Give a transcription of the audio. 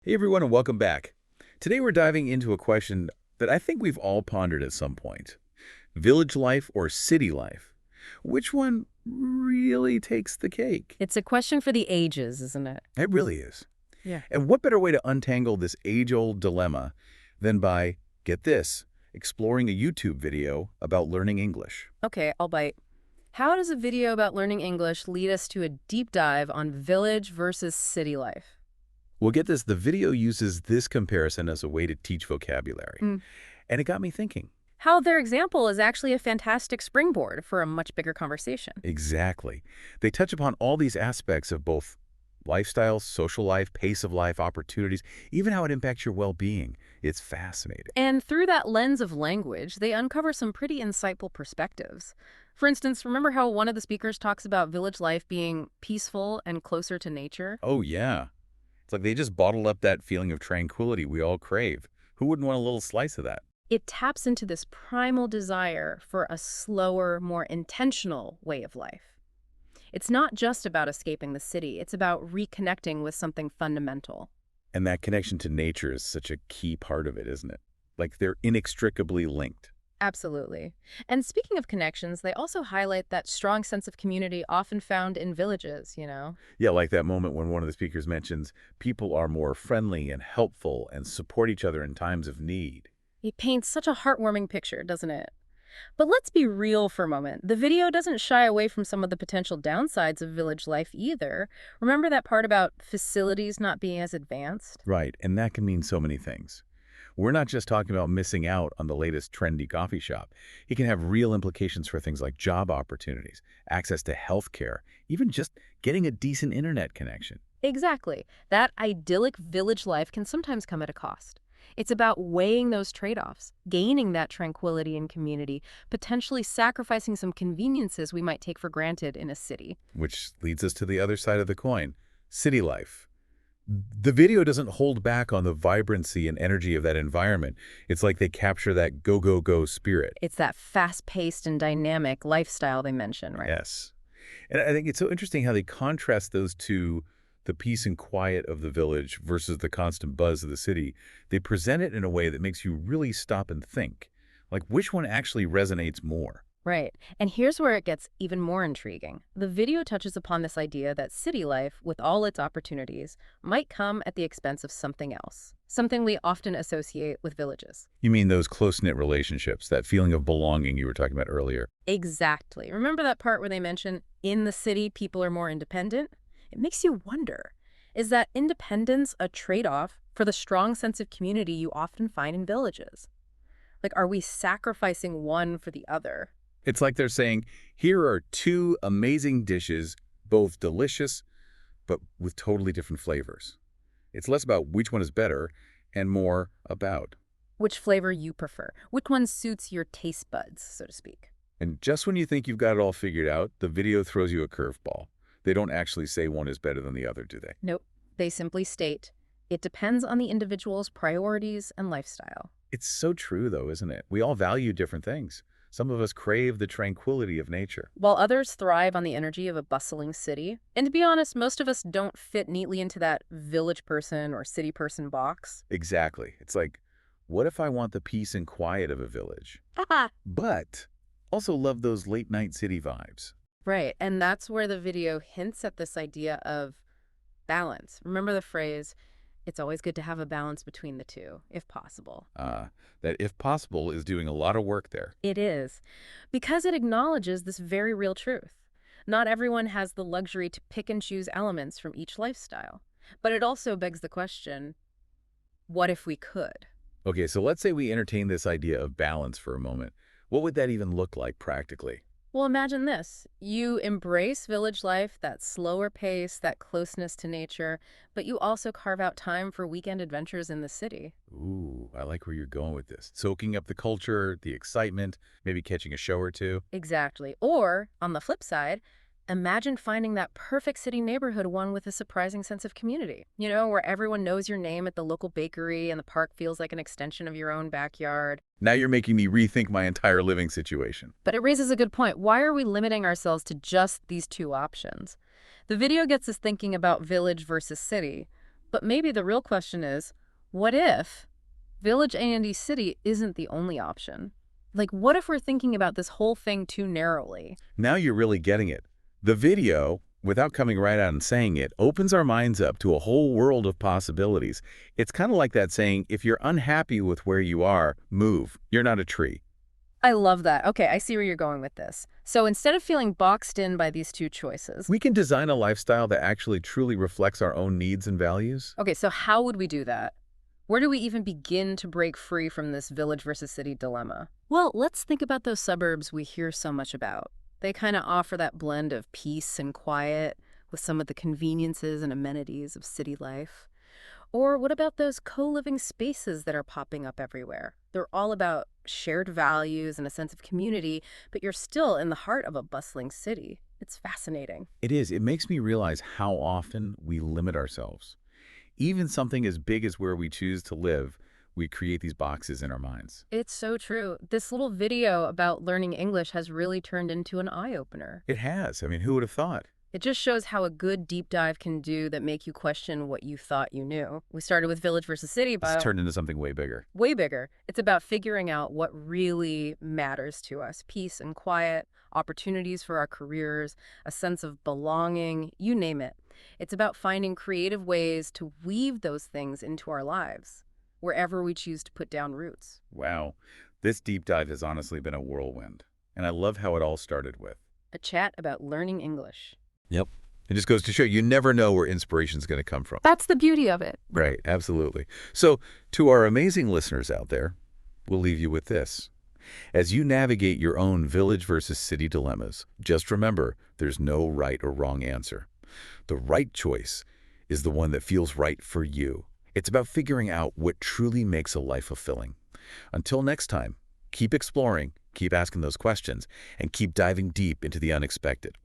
Hey everyone, and welcome back. Today we're diving into a question that I think we've all pondered at some point. Village life or city life? Which one really takes the cake? It's a question for the ages, isn't it? It really is. Yeah. And what better way to untangle this age-old dilemma than by, get this, exploring a YouTube video about learning English? Okay, I'll bite. How does a video about learning English lead us to a deep dive on village versus city life? Well, get this, the video uses this comparison as a way to teach vocabulary. Mm. And it got me thinking. How their example is actually a fantastic springboard for a much bigger conversation. Exactly. They touch upon all these aspects of both lifestyle, social life, pace of life, opportunities, even how it impacts your well-being. It's fascinating. And through that lens of language, they uncover some pretty insightful perspectives. For instance, remember how one of the speakers talks about village life being peaceful and closer to nature? Oh, yeah. It's like they just bottled up that feeling of tranquility we all crave. Who wouldn't want a little slice of that? It taps into this primal desire for a slower, more intentional way of life. It's not just about escaping the city, it's about reconnecting with something fundamental. And that connection to nature is such a key part of it, isn't it? Like they're inextricably linked. Absolutely. And speaking of connections, they also highlight that strong sense of community often found in villages. Yeah, like that moment when one of the speakers mentions people are more friendly and helpful and support each other in times of need. It paints such a heartwarming picture, doesn't it? But let's be real for a moment. The video doesn't shy away from some of the potential downsides of village life either. Remember that part about facilities not being as advanced? Right, and that can mean so many things. We're not just talking about missing out on the latest trendy coffee shop. It can have real implications for things like job opportunities, access to health care, even just getting a decent internet connection. Exactly. That idyllic village life can sometimes come at a cost. It's about weighing those trade-offs, gaining that tranquility and community, potentially sacrificing some conveniences we might take for granted in a city. Which leads us to the other side of the coin, city life. The video doesn't hold back on the vibrancy and energy of that environment. It's like they capture that go, go, go spirit. It's that fast-paced and dynamic lifestyle they mention, right? Yes. And I think it's so interesting how they contrast those two, the peace and quiet of the village versus the constant buzz of the city. They present it in a way that makes you really stop and think. Like, which one actually resonates more? Right. And here's where it gets even more intriguing. The video touches upon this idea that city life, with all its opportunities, might come at the expense of something else, something we often associate with villages. You mean those close-knit relationships, that feeling of belonging you were talking about earlier? Exactly. Remember that part where they mention in the city people are more independent? It makes you wonder, is that independence a trade-off for the strong sense of community you often find in villages? Like, are we sacrificing one for the other? It's like they're saying, here are two amazing dishes, both delicious, but with totally different flavors. It's less about which one is better and more about. Which flavor you prefer? Which one suits your taste buds, so to speak? And just when you think you've got it all figured out, the video throws you a curveball. They don't actually say one is better than the other, do they? Nope. They simply state, it depends on the individual's priorities and lifestyle. It's so true, though, isn't it? We all value different things. Some of us crave the tranquility of nature. While others thrive on the energy of a bustling city. And to be honest, most of us don't fit neatly into that village person or city person box. Exactly. It's like, what if I want the peace and quiet of a village, Haha. but also love those late-night city vibes? Right, and that's where the video hints at this idea of balance. Remember the phrase, it's always good to have a balance between the two, if possible. That, if possible, is doing a lot of work there. It is, because it acknowledges this very real truth. Not everyone has the luxury to pick and choose elements from each lifestyle. But it also begs the question, what if we could? Okay, so let's say we entertain this idea of balance for a moment. What would that even look like practically? Well, imagine this. You embrace village life, that slower pace, that closeness to nature, but you also carve out time for weekend adventures in the city. Ooh, I like where you're going with this. Soaking up the culture, the excitement, maybe catching a show or two. Exactly. Or, on the flip side, imagine finding that perfect city neighborhood one with a surprising sense of community. Where everyone knows your name at the local bakery and the park feels like an extension of your own backyard. Now you're making me rethink my entire living situation. But it raises a good point. Why are we limiting ourselves to just these two options? The video gets us thinking about village versus city, But maybe the real question is, what if village and city isn't the only option? Like, what if we're thinking about this whole thing too narrowly? Now you're really getting it. The video, without coming right out and saying it, opens our minds up to a whole world of possibilities. It's kind of like that saying, if you're unhappy with where you are, move. You're not a tree. I love that. Okay, I see where you're going with this. So instead of feeling boxed in by these two choices, We can design a lifestyle that actually truly reflects our own needs and values. okay, so how would we do that? Where do we even begin to break free from this village versus city dilemma? Well, let's think about those suburbs we hear so much about. They kind of offer that blend of peace and quiet with some of the conveniences and amenities of city life. Or what about those co-living spaces that are popping up everywhere? They're all about shared values and a sense of community, but you're still in the heart of a bustling city. It's fascinating. It is. It makes me realize how often we limit ourselves. Even something as big as where we choose to live, we create these boxes in our minds. It's so true. This little video about learning English has really turned into an eye-opener. It has. I mean, who would have thought? It just shows how a good deep dive can do that make you question what you thought you knew. We started with village versus city, It's but turned into something way bigger. way bigger. It's about figuring out what really matters to us. Peace and quiet, opportunities for our careers, a sense of belonging, you name it. It's about finding creative ways to weave those things into our lives, wherever we choose to put down roots. Wow. This deep dive has honestly been a whirlwind. And I love how it all started with. A chat about learning English. Yep. It just goes to show you never know where inspiration's going to come from. That's the beauty of it. Right, absolutely. So, to our amazing listeners out there, we'll leave you with this. As you navigate your own village versus city dilemmas, just remember there's no right or wrong answer. The right choice is the one that feels right for you. It's about figuring out what truly makes a life fulfilling. Until next time, keep exploring, keep asking those questions, and keep diving deep into the unexpected.